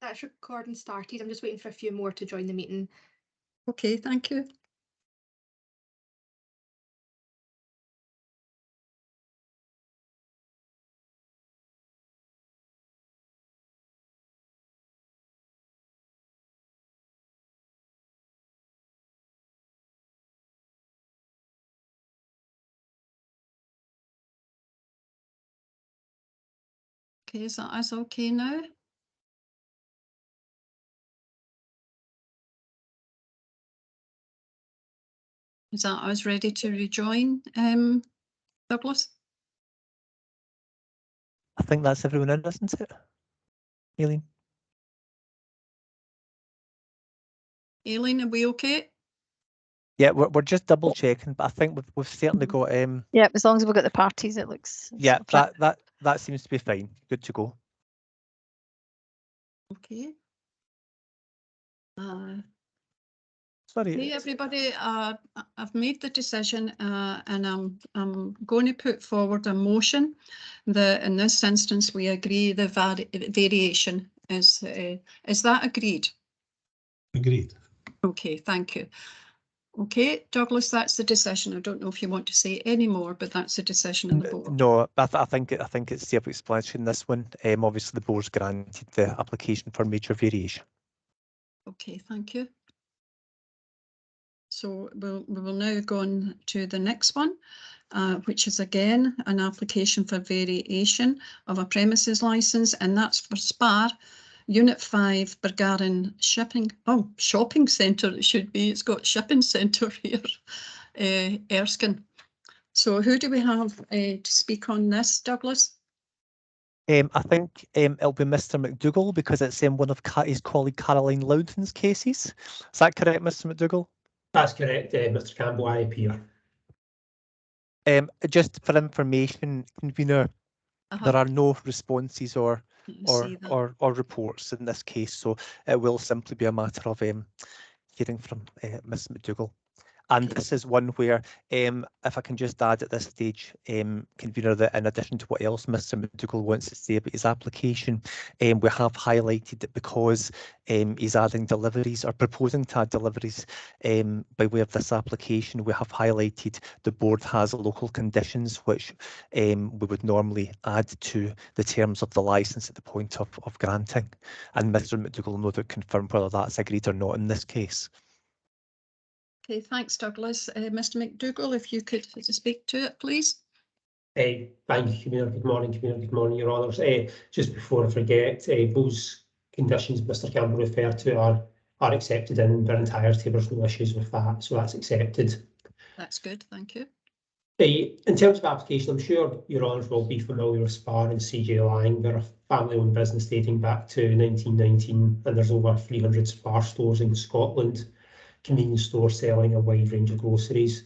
That's recording started. I'm just waiting for a few more to join the meeting. Okay, thank you. Okay, is that us okay now? Is that us ready to rejoin, Douglas? I think that's everyone in, isn't it? Aileen? Aileen, are we okay? Yeah, we're just double checking, but I think we've certainly got Yeah, as long as we've got the parties, it looks yeah, sort of that seems to be fine. Good to go. Okay. Sorry. Hey everybody, I've made the decision and I'm going to put forward a motion that in this instance we agree the variation is that agreed? Agreed. Okay, thank you. Okay, Douglas, that's the decision. I don't know if you want to say any more, but that's the decision of the board. No, I think it's self-explanatory in this one. Obviously the board's granted the application for major variation. Okay, thank you. So we will now go on to the next one, which is again an application for variation of a premises licence, and that's for SPAR, Unit 5, Bergarin Shopping Centre. It should be. It's got shipping centre here, Erskine. So who do we have to speak on this, Douglas? I think it'll be Mr. McDougall because it's one of his colleague Caroline Loudon's cases. Is that correct, Mr. McDougall? That's correct, Mr. Campbell, I appear. Just for information, convener, there are no responses or reports in this case, so it will simply be a matter of hearing from Ms. McDougall. And this is one where, if I can just add at this stage, convener, that in addition to what else Mr. McDougall wants to say about his application, we have highlighted that because he's adding deliveries or proposing to add deliveries by way of this application, we have highlighted the board has local conditions which we would normally add to the terms of the licence at the point of granting. And Mr. McDougall will no doubt confirm whether that's agreed or not in this case. Okay, thanks, Douglas. Mr. McDougall, if you could speak to it, please. Thank you, Commissioner. Good morning, Commissioner. Good morning, Your Honours. Just before I forget, those conditions Mr. Campbell referred to are accepted in their entirety. There's no issues with that, so that's accepted. That's good, thank you. In terms of application, I'm sure Your Honours will be familiar with SPAR and CJ Lang. They're a family-owned business dating back to 1919, and there's over 300 SPAR stores in Scotland. Convenience store selling a wide range of groceries.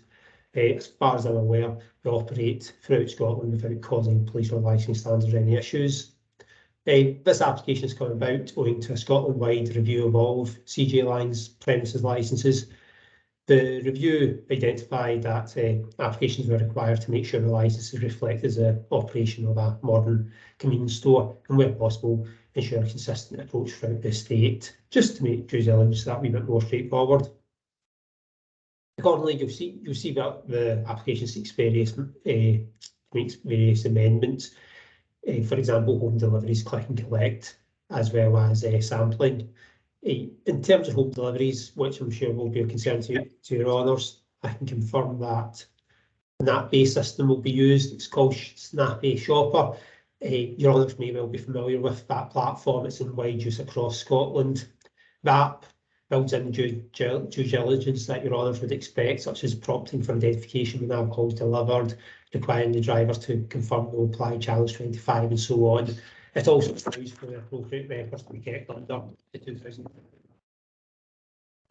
As far as I'm aware, we operate throughout Scotland without causing police or licence standards any issues. This application has come about owing to a Scotland-wide review of all of CJ Lang's premises licences. The review identified that applications were required to make sure the licences reflected the operation of a modern convenience store and, where possible, ensure a consistent approach throughout the estate, just to make due diligence that wee bit more straightforward. Accordingly, you'll see that the application seeks makes various amendments. For example, home deliveries, click and collect, as well as sampling. In terms of home deliveries, which I'm sure will be of concern to Your Honours, I can confirm that an app-based system will be used. It's called Snappy Shopper. Your Honours may well be familiar with that platform. It's in wide use across Scotland. The app builds in due diligence that Your Honours would expect, such as prompting for identification when alcohol is delivered, requiring the driver to confirm no apply challenge 25 and so on. It also allows for the appropriate records to be kept under the 2000.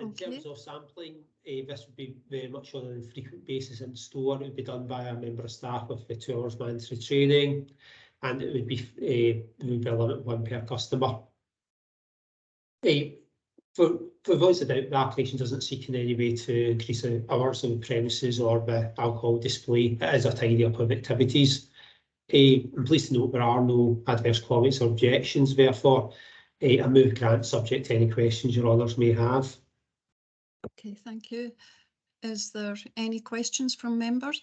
In terms of sampling, this would be very much on a frequent basis in store. It would be done by a member of staff with the 2 hours mandatory training, and it would be a limit of 1 per customer. For those of doubt, the application doesn't seek in any way to increase the hours on the premises or the alcohol display. It is a tidy up of activities. I'm pleased to note there are no adverse comments or objections, therefore. I move grant subject to any questions your honours may have. Okay, thank you. Is there any questions from members?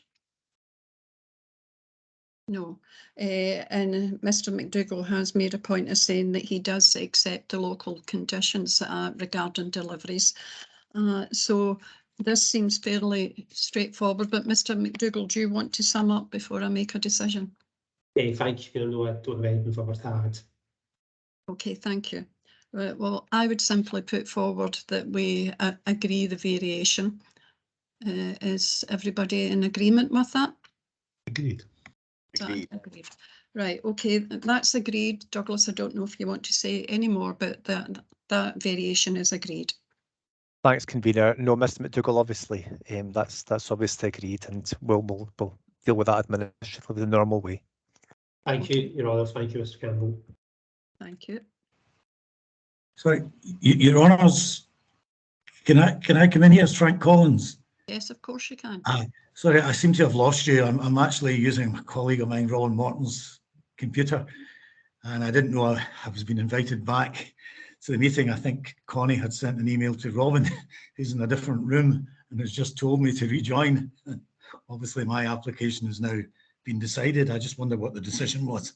No. And Mr McDougall has made a point of saying that he does accept the local conditions regarding deliveries. So this seems fairly straightforward, but Mr McDougall, do you want to sum up before I make a decision? Thank you. No, I don't have anything further to add. Okay, thank you. Well, I would simply put forward that we agree the variation. Is everybody in agreement with that? Agreed. Agreed. Right, okay, that's agreed. Douglas, I don't know if you want to say any more, but that variation is agreed. Thanks, convener. No, Mr McDougall, obviously, that's obviously agreed, and we'll deal with that administratively the normal way. Thank you, your honours. Thank you, Mr Campbell. Thank you. Sorry, your honours, can I come in here as Frank Collins? Yes, of course you can. Sorry, I seem to have lost you. I'm actually using a colleague of mine, Roland Morton's computer, and I didn't know I was being invited back to the meeting. I think Connie had sent an email to Robin, who's in a different room, and has just told me to rejoin. Obviously, my application has now been decided. I just wonder what the decision was.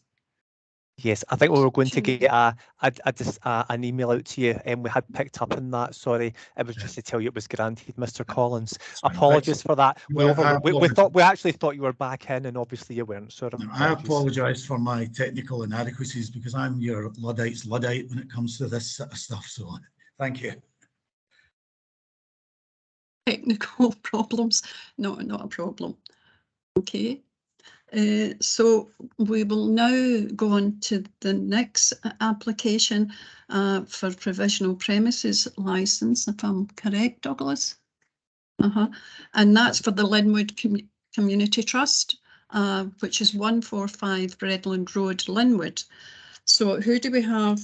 Yes, I think we were going to get an email out to you, and we had picked up on that. Sorry, it was just to tell you it was granted, Mr Collins. Apologies for that. We actually thought you were back in, and obviously you weren't. So I apologise for my technical inadequacies, because I'm your Luddite's Luddite when it comes to this sort of stuff. So thank you. Technical problems, not a problem. Okay. So we will now go on to the next application for provisional premises licence, if I'm correct, Douglas. And that's for the Linwood Community Trust, which is 145 Redland Road, Linwood. So who do we have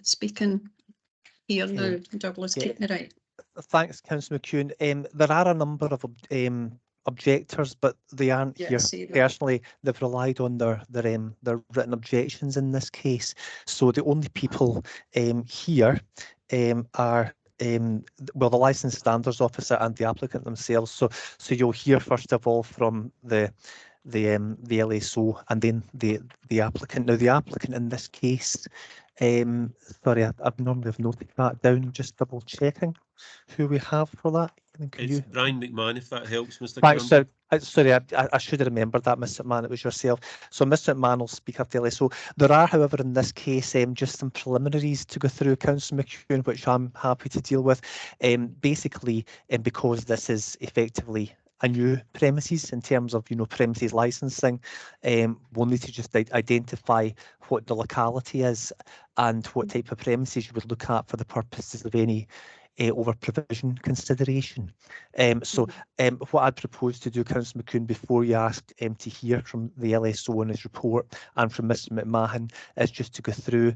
speaking here now, Douglas? Keep me right. Thanks, Councillor McEwen. There are a number of objectors, but they aren't here personally. They've relied on their written objections in this case. So the only people here are well, the Licensed Standards Officer and the applicant themselves. So you'll hear first of all from the LSO and then the applicant. Now the applicant in this case, sorry, I normally have noted that down. Just double checking who we have for that. It's Brian McMahon, if that helps, Mr. Thanks, Campbell. sorry, I should have remembered that, Mr McMahon. It was yourself. So Mr McMahon will speak up the LSO. There are, however, in this case, just some preliminaries to go through, Councillor McEwen, which I'm happy to deal with. Basically, because this is effectively a new premises in terms of, premises licensing, we'll need to just identify what the locality is and what type of premises you would look at for the purposes of any over provision consideration. What I'd propose to do, Councillor McEwen, before you asked to hear from the LSO on his report and from Mr McMahon, is just to go through,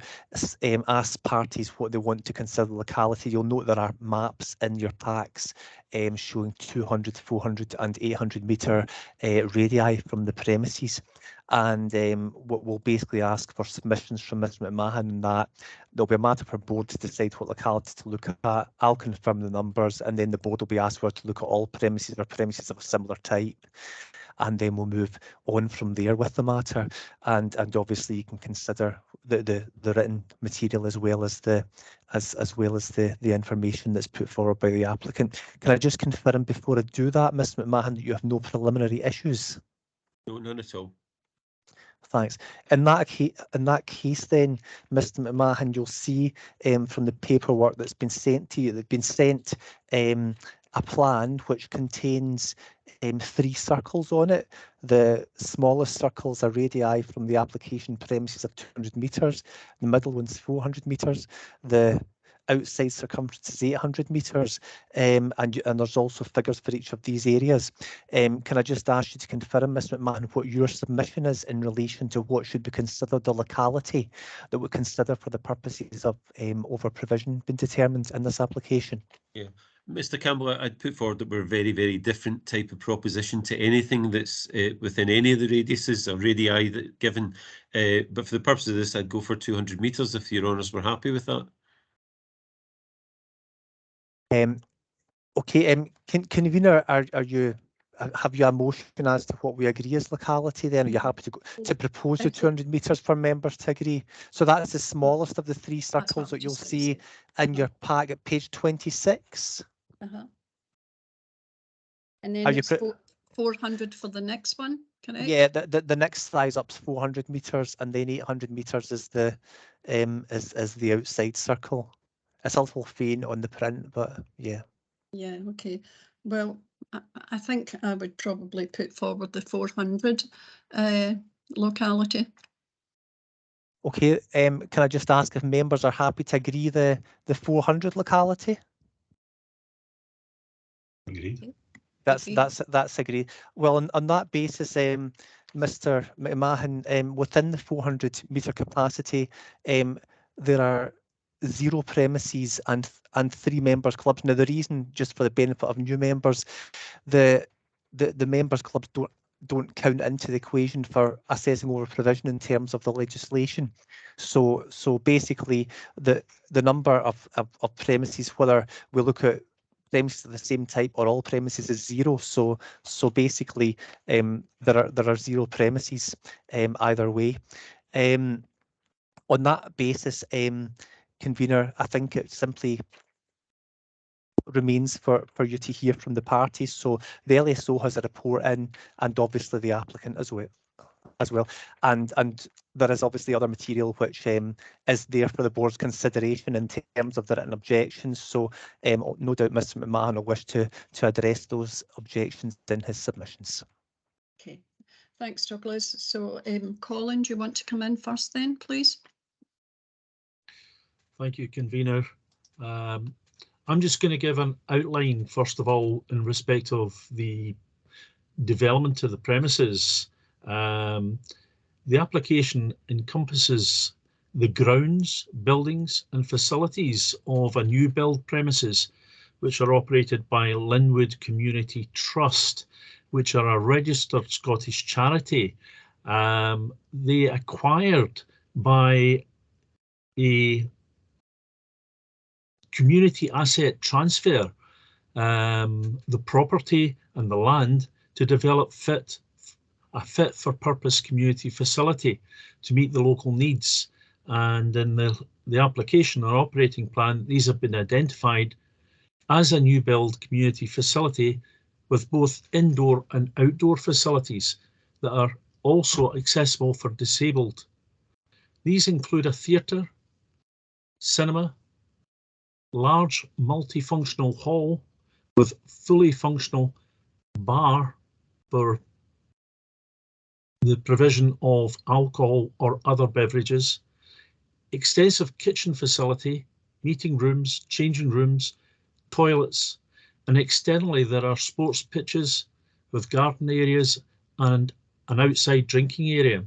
ask parties what they want to consider the locality. You'll note there are maps in your packs showing 200, 400 and 800 metre radii from the premises. And what we'll basically ask for submissions from Mr McMahon, and that there'll be a matter for board to decide what locality to look at. I'll confirm the numbers, and then the board will be asked for to look at all premises or premises of a similar type, and then we'll move on from there with the matter. And obviously you can consider the written material as well as the information that's put forward by the applicant. Can I just confirm before I do that, Mr McMahon, that you have no preliminary issues? No, none at all. Thanks. In that case, then, Mr McMahon, you'll see from the paperwork that's been sent to you, they've been sent a plan which contains 3 circles on it. The smallest circles are radii from the application premises of 200 metres. The middle one's 400 metres. The outside circumference is 800 metres, and there's also figures for each of these areas. Can I just ask you to confirm, Mr McMahon, what your submission is in relation to what should be considered the locality that we consider for the purposes of over provision being determined in this application? Yeah, Mr. Campbell, I'd put forward that we're a very, very different type of proposition to anything that's within any of the radiuses or radii that given. But for the purpose of this, I'd go for 200 metres if your honours were happy with that. Okay, convener, are you have you a motion as to what we agree as locality then? Are you happy to propose the 200 metres for members to agree? So that's the smallest of the three circles that you'll see in your pack at page 26. And then it's 400 for the next one, correct? Yeah, the next size up's 400 metres, and then 800 metres is the outside circle. It's a little faint on the print, but yeah. Yeah, okay. Well, I think I would probably put forward the 400 locality. Okay, can I just ask if members are happy to agree the 400 locality? Agreed. That's agreed. Well, on that basis, Mr. McMahon, within the 400 metre capacity, there are 0 premises and 3 members clubs. Now, the reason, just for the benefit of new members, the members clubs don't count into the equation for assessing over provision in terms of the legislation. So basically, the number of premises, whether we look at premises of the same type or all premises, is 0. So basically, there are 0 premises either way. On that basis, convener, I think it simply remains for you to hear from the parties. So the LSO has a report in, and obviously the applicant as well. And there is obviously other material which is there for the board's consideration in terms of the written objections. So no doubt Mr. McMahon will wish to address those objections in his submissions. Okay, thanks, Douglas. So Colin, do you want to come in first then, please? Thank you, convener. I'm just going to give an outline, first of all, in respect of the development of the premises. The application encompasses the grounds, buildings and facilities of a new build premises, which are operated by Linwood Community Trust, which are a registered Scottish charity. They acquired by a community asset transfer the property and the land to develop a fit for purpose community facility to meet the local needs. And in the application or operating plan, these have been identified as a new build community facility with both indoor and outdoor facilities that are also accessible for disabled. These include a theatre, cinema, large multifunctional hall with fully functional bar for the provision of alcohol or other beverages, extensive kitchen facility, meeting rooms, changing rooms, toilets, and externally there are sports pitches with garden areas and an outside drinking area.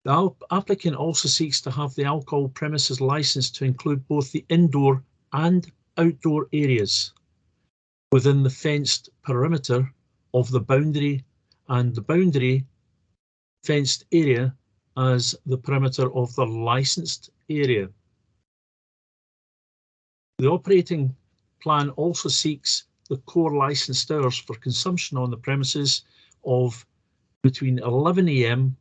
The applicant also seeks to have the alcohol premises licence to include both the indoor and outdoor areas within the fenced perimeter of the boundary, and the boundary fenced area as the perimeter of the licensed area. The operating plan also seeks the core licensed hours for consumption on the premises of between 11 AM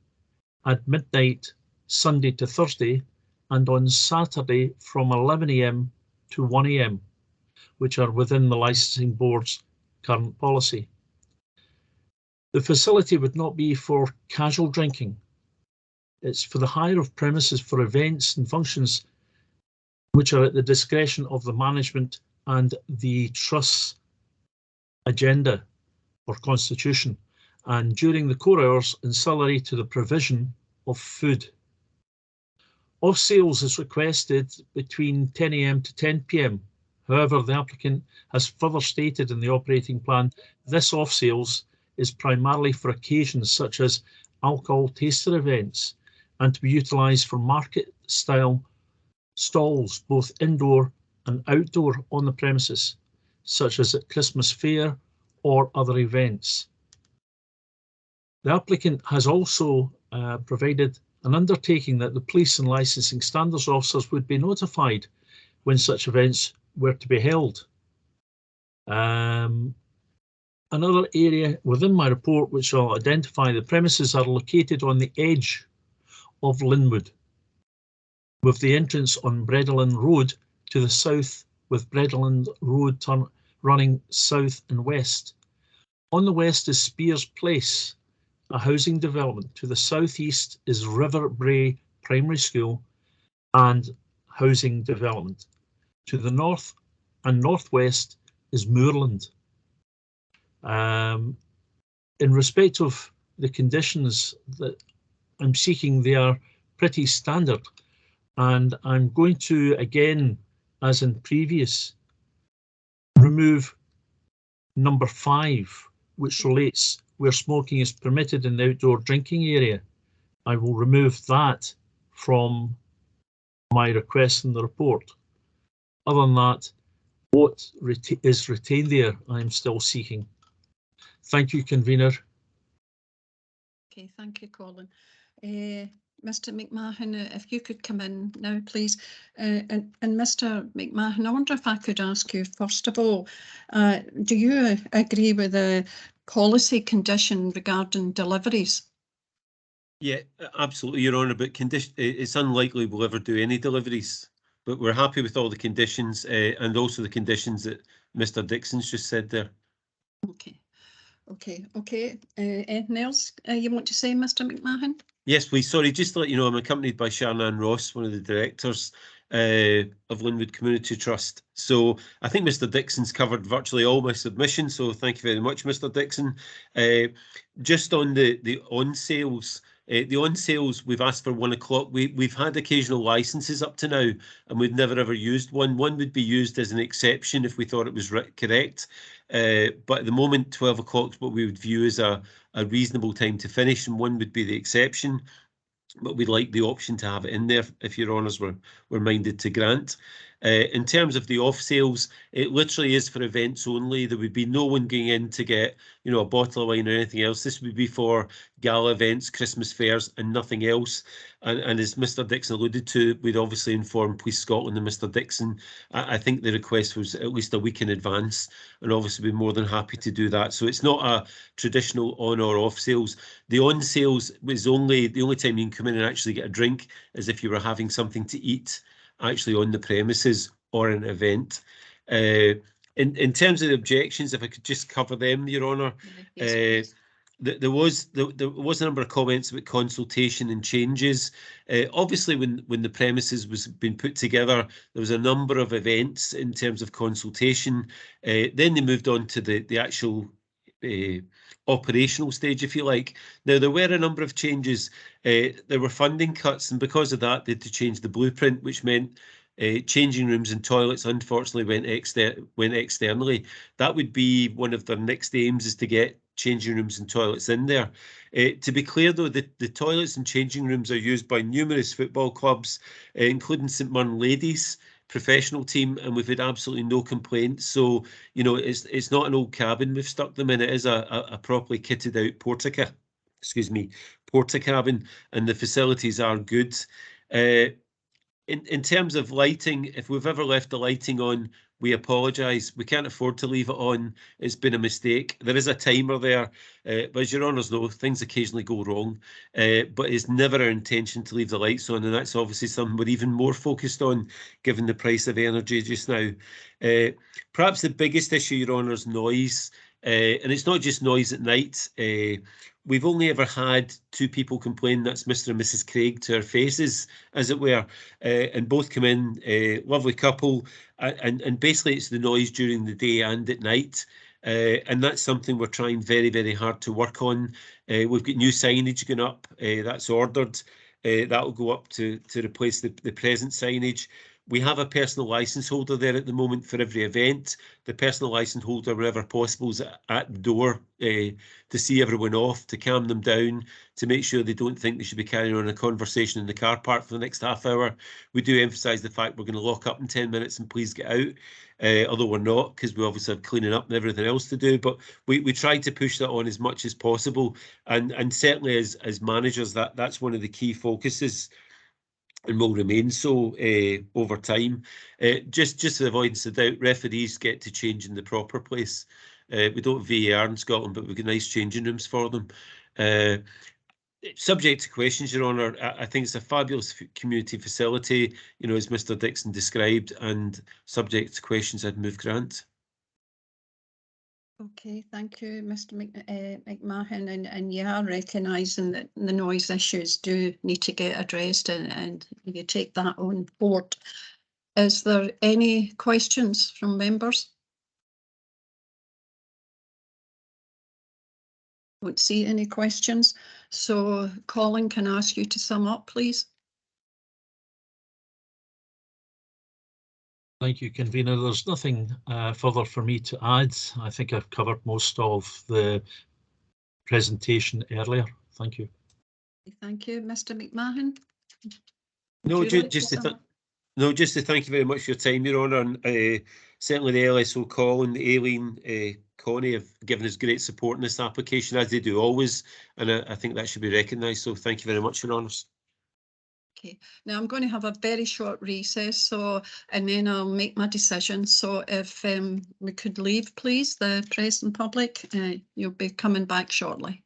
at midnight, Sunday to Thursday, and on Saturday from 11 AM to 1 AM, which are within the licensing board's current policy. The facility would not be for casual drinking. It's for the hire of premises for events and functions which are at the discretion of the management and the trust's agenda or constitution, and during the core hours ancillary to the provision of food. Off sales is requested between 10 AM to 10 PM. However, the applicant has further stated in the operating plan this off sales is primarily for occasions such as alcohol taster events and to be utilised for market style stalls both indoor and outdoor on the premises, such as at Christmas fair or other events. The applicant has also provided an undertaking that the police and licensing standards officers would be notified when such events were to be held. Another area within my report which I'll identify, the premises are located on the edge of Linwood, with the entrance on Breadalin Road to the south, with Breadalin Road running south and west. On the west is Spears Place, a housing development. To the southeast is River Bray Primary School and housing development. To the north and northwest is Moorland. In respect of the conditions that I'm seeking, they are pretty standard, and I'm going to, again, as in previous, remove number 5, which relates where smoking is permitted in the outdoor drinking area. I will remove that from my request in the report. Other than that, what is retained there, I'm still seeking. Thank you, convener. Okay, thank you, Colin. Mr. McMahon, if you could come in now, please. And Mr. McMahon, I wonder if I could ask you, first of all, do you agree with the policy condition regarding deliveries? Yeah, absolutely, Your Honour, but it's unlikely we'll ever do any deliveries. But we're happy with all the conditions and also the conditions that Mr. Dixon's just said there. Okay. Anything else you want to say, Mr. McMahon? Yes, please. Sorry, just to let you know, I'm accompanied by Sharnan Ross, one of the directors of Linwood Community Trust. So I think Mr. Dixon's covered virtually all my submissions. So thank you very much, Mr. Dixon. Just on the on-sales, we've asked for 1 o'clock. We've had occasional licenses up to now, and we've never ever used one. One would be used as an exception if we thought it was correct. But at the moment, 12 o'clock is what we would view as a reasonable time to finish, and one would be the exception. But we'd like the option to have it in there if Your Honours were minded to grant. In terms of the off sales, it literally is for events only. There would be no one going in to get, a bottle of wine or anything else. This would be for gala events, Christmas fairs, and nothing else. And as Mr. Dixon alluded to, we'd obviously inform Police Scotland and Mr. Dixon. I think the request was at least a week in advance, and obviously be more than happy to do that. So it's not a traditional on or off sales. The on sales was the only time you can come in and actually get a drink is if you were having something to eat actually on the premises or an event. In terms of the objections, if I could just cover them, Your Honour. Yes, there was a number of comments about consultation and changes. Obviously, when the premises was being put together, there was a number of events in terms of consultation. Then they moved on to the actual operational stage, if you like. Now, there were a number of changes. There were funding cuts, and because of that, they had to change the blueprint, which meant changing rooms and toilets, unfortunately, went externally. That would be one of their next aims, is to get changing rooms and toilets in there. To be clear, though, the toilets and changing rooms are used by numerous football clubs, including St Mirren Ladies professional team, and we've had absolutely no complaints. So, it's not an old cabin we've stuck them in. It is a properly kitted out porta cabin, and the facilities are good. In terms of lighting, if we've ever left the lighting on, we apologise. We can't afford to leave it on. It's been a mistake. There is a timer there, but as Your Honours know, things occasionally go wrong. But it's never our intention to leave the lights on, and that's obviously something we're even more focused on, given the price of energy just now. Perhaps the biggest issue, Your Honours, noise. And it's not just noise at night. We've only ever had 2 people complain. That's Mr. and Mrs. Craig to our faces, as it were, and both come in, lovely couple, and basically it's the noise during the day and at night, and that's something we're trying very, very hard to work on. We've got new signage going up, that's ordered. That will go up to replace the present signage. We have a personal licence holder there at the moment for every event. The personal licence holder, wherever possible, is at the door to see everyone off, to calm them down, to make sure they don't think they should be carrying on a conversation in the car park for the next half hour. We do emphasise the fact we're going to lock up in 10 minutes and please get out, although we're not, because we obviously have cleaning up and everything else to do. But we try to push that on as much as possible. And certainly as managers, that's one of the key focuses, and will remain so over time. Just for the avoidance of doubt, referees get to change in the proper place. We don't have VAR in Scotland, but we've got nice changing rooms for them. Subject to questions, Your Honour, I think it's a fabulous community facility, you know, as Mr Dixon described, and subject to questions, I'd move grant. Okay, thank you, Mr McMahon, and you are recognising that the noise issues do need to get addressed, and you take that on board. Is there any questions from members? Don't see any questions, so Colin, can I ask you to sum up, please? Thank you, Convener. There's nothing further for me to add. I think I've covered most of the presentation earlier. Thank you. Thank you, Mr McMahon. No, just to thank you very much for your time, Your Honour, and certainly the LSO Colin, Aileen, Connie have given us great support in this application, as they do always, and I think that should be recognised. So thank you very much, Your Honours. Okay, now I'm going to have a very short recess, and then I'll make my decision. So if we could leave, please, the press and public, you'll be coming back shortly.